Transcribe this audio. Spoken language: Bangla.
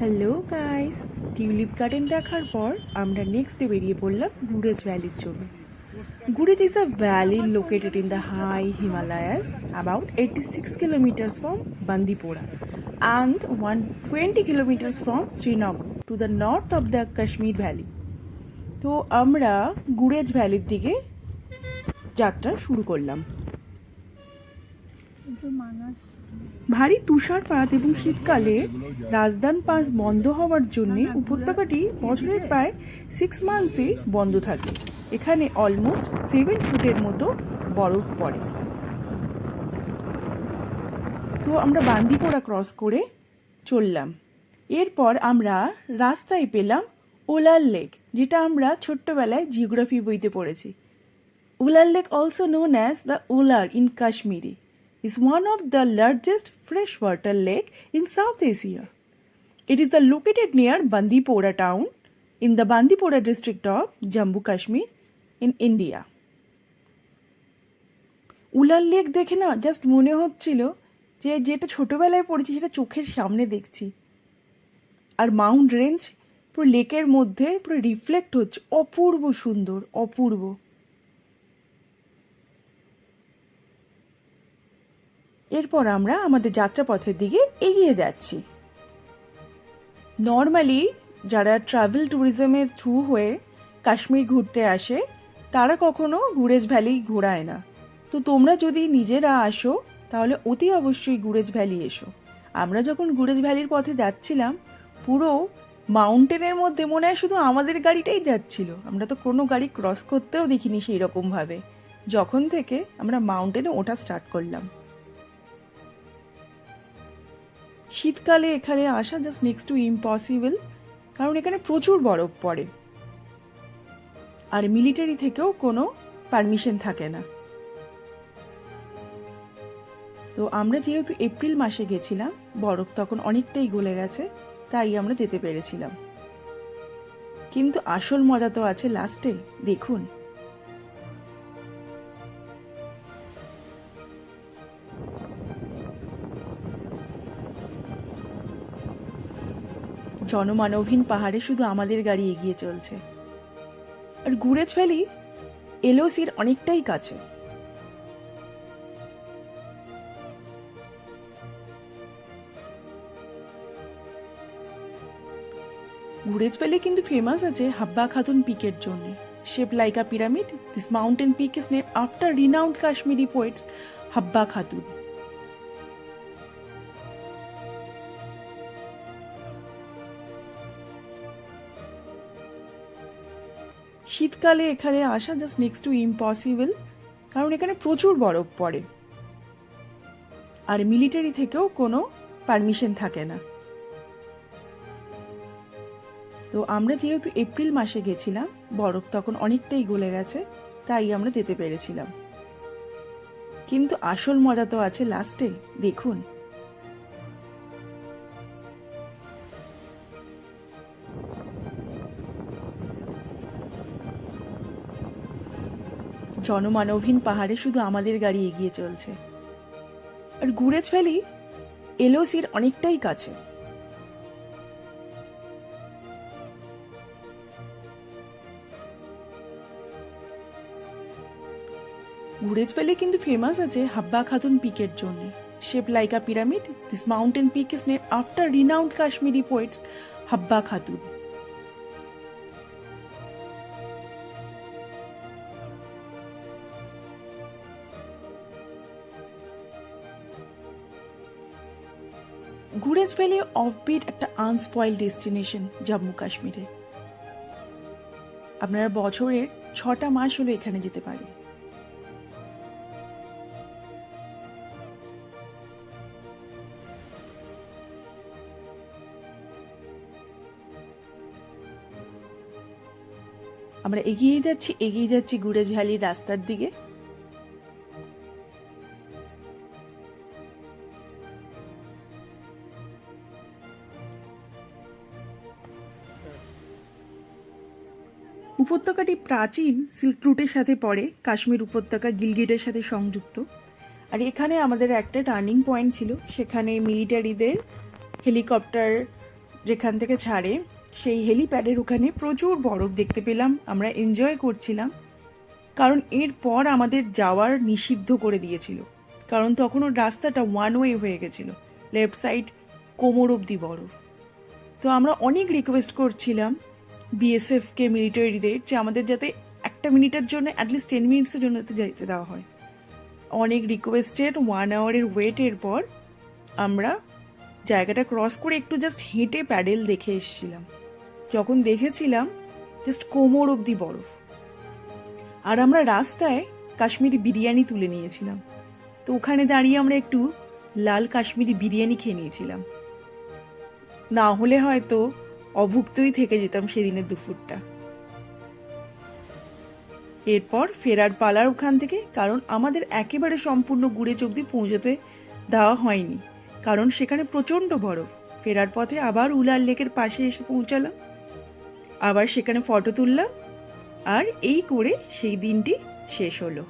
হ্যালো গাইস, টিউলিপ গার্ডেন দেখার পর আমরা নেক্সট ডে বেরিয়ে পড়লাম গুরেজ ভ্যালির জন্য। Gurez is a valley located in the high Himalayas about 86 kilometers from Bandipora and 120 kilometers from Srinagar to the north of the Kashmir Valley. তো আমরা গুরেজ ভ্যালির দিকে যাত্রা শুরু করলাম। ভারী তুষারপাত এবং শীতকালে রাজধান পাস বন্ধ হওয়ার জন্য উপত্যকাটি বছরের প্রায় 6 মান্থসই বন্ধ থাকে। এখানে অলমোস্ট 7 ফুটের মতো বরফ পড়ে। তো আমরা বান্দিপোরা ক্রস করে চললাম। এরপর আমরা রাস্তায় পেলাম উলার লেক, যেটা আমরা ছোট্টবেলায় জিওগ্রাফি বইতে পড়েছি। Wular lake also known as the Wular in Kashmiri is one of the largest freshwater lake in South Asia. It is located near Bandipora town in the Bandipora district of Jammu Kashmir in India. Wular lake দেখে না জাস্ট মনে হচ্ছিল যে যেটা ছোটোবেলায় পড়েছি সেটা চোখের সামনে দেখছি। আর মাউন্ট রেঞ্জ পুরো লেকের মধ্যে পুরো রিফ্লেক্ট হচ্ছে, অপূর্ব সুন্দর, অপূর্ব। এরপর আমরা আমাদের যাত্রাপথের দিকে এগিয়ে যাচ্ছি। নর্মালি যারা ট্রাভেল ট্যুরিজমের থ্রু হয়ে কাশ্মীর ঘুরতে আসে তারা কখনো গুরেজ ভ্যালি ঘোরায় না। তো তোমরা যদি নিজেরা আসো তাহলে অতি অবশ্যই গুরেজ ভ্যালি এসো। আমরা যখন গুরেজ ভ্যালির পথে যাচ্ছিলাম পুরো মাউন্টেনের মধ্যে মনে হয় শুধু আমাদের গাড়িটাই যাচ্ছিল, আমরা তো কোনো গাড়ি ক্রস করতেও দেখিনি সেই রকমভাবে যখন থেকে আমরা মাউন্টেনে ওঠা স্টার্ট করলাম। শীতকালে এখানে আসা জাস্ট নেক্সট টু ইম্পসিবল, কারণ এখানে প্রচুর বরফ পড়ে আর মিলিটারি থেকেও কোনো পারমিশন থাকে না। তো আমরা যেহেতু এপ্রিল মাসে গেছিলাম বরফ তখন অনেকটাই গলে গেছে, তাই আমরা যেতে পেরেছিলাম। কিন্তু আসল মজা তো আছে লাস্টে, দেখুন। জনমানবহীন পাহাড়ে শুধু আমাদের গাড়ি এগিয়ে চলছে। আর গুরেজ ভ্যালি এলওসির অনেকটাই কাছে। গুরেজ ভ্যালি কিন্তু ফেমাস আছে হাব্বা খাতুন পিকের জন্য। Shape like a pyramid, this mountain peak is name after renowned Kashmiri poets Habba Khatun. শীতকালে এখানে আসা জাস্ট নেক্সট টু ইম্পসিবল, কারণ এখানে প্রচুর বরফ পড়ে আর মিলিটারি থেকেও কোনো পারমিশন থাকে না। তো আমরা যেহেতু এপ্রিল মাসে গেছিলাম বরফ তখন অনেকটাই গলে গেছে, তাই আমরা যেতে পেরেছিলাম। কিন্তু আসল মজা তো আছে লাস্টে, দেখুন। জনমানবহীন পাহাড়ে শুধু আমাদের গাড়ি এগিয়ে চলছে। আর গুরেজ ভ্যালি এলওসির অনেকটাই কাছে। গুরেজ ভ্যালি কিন্তু ফেমাস আছে হাব্বা খাতুন পিকের জন্য। Shape like a pyramid, this mountain peak is name after renowned Kashmiri poets Habba Khatun. Gurez valley offbeat একটা আনস্পয়েল ডেস্টিনেশন জম্মু কাশ্মীরে। আপনারা বছরের 6টা মাস হলো এখানে যেতে পারে। আমরা এগিয়ে যাচ্ছি গুরেজ ভ্যালির রাস্তার দিকে। উপত্যকাটি প্রাচীন সিল্ক রুটের সাথে পড়ে, কাশ্মীর উপত্যকা গিলগিটের সাথে সংযুক্ত। আর এখানে আমাদের একটা টার্নিং পয়েন্ট ছিল, সেখানে মিলিটারিদের হেলিকপ্টার যেখান থেকে ছাড়ে সেই হেলিপ্যাডের ওখানে প্রচুর বরফ দেখতে পেলাম, আমরা এনজয় করছিলাম। কারণ এরপর আমাদের যাওয়ার নিষিদ্ধ করে দিয়েছিল, কারণ তখন ওর রাস্তাটা ওয়ান ওয়ে হয়ে গেছিলো, লেফট সাইড কোমর অবধি বরফ। তো আমরা অনেক রিকোয়েস্ট করছিলাম বিএসএফকে, মিলিটারিদের, যে আমাদের যাতে একটা মিনিটের জন্য অ্যাটলিস্ট 10 মিনিটসের জন্য যেতে দেওয়া হয়। অনেক রিকোয়েস্টেড 1 আওয়ারের ওয়েটের পর আমরা জায়গাটা ক্রস করে একটু জাস্ট হেঁটে প্যাডেল দেখে এসেছিলাম। যখন দেখেছিলাম জাস্ট কোমর অবধি বরফ। আর আমরা রাস্তায় কাশ্মীরি বিরিয়ানি তুলে নিয়েছিলাম, তো ওখানে দাঁড়িয়ে আমরা একটু লাল কাশ্মীরি বিরিয়ানি খেয়ে নিয়েছিলাম। না হলে হয়তো অভুক্তই থেকে যেতাম সেদিনের দুপুরটা। এরপর ফেরার পালার ওখান থেকে, কারণ আমাদের একেবারে সম্পূর্ণ গুড়েচ অবধি পৌঁছতে দেওয়া হয়নি, কারণ সেখানে প্রচণ্ড বরফ। ফেরার পথে আবার উলার লেকের পাশে এসে পৌঁছালাম, আবার সেখানে ফটো তুললাম, আর এই করে সেই দিনটি শেষ হলো।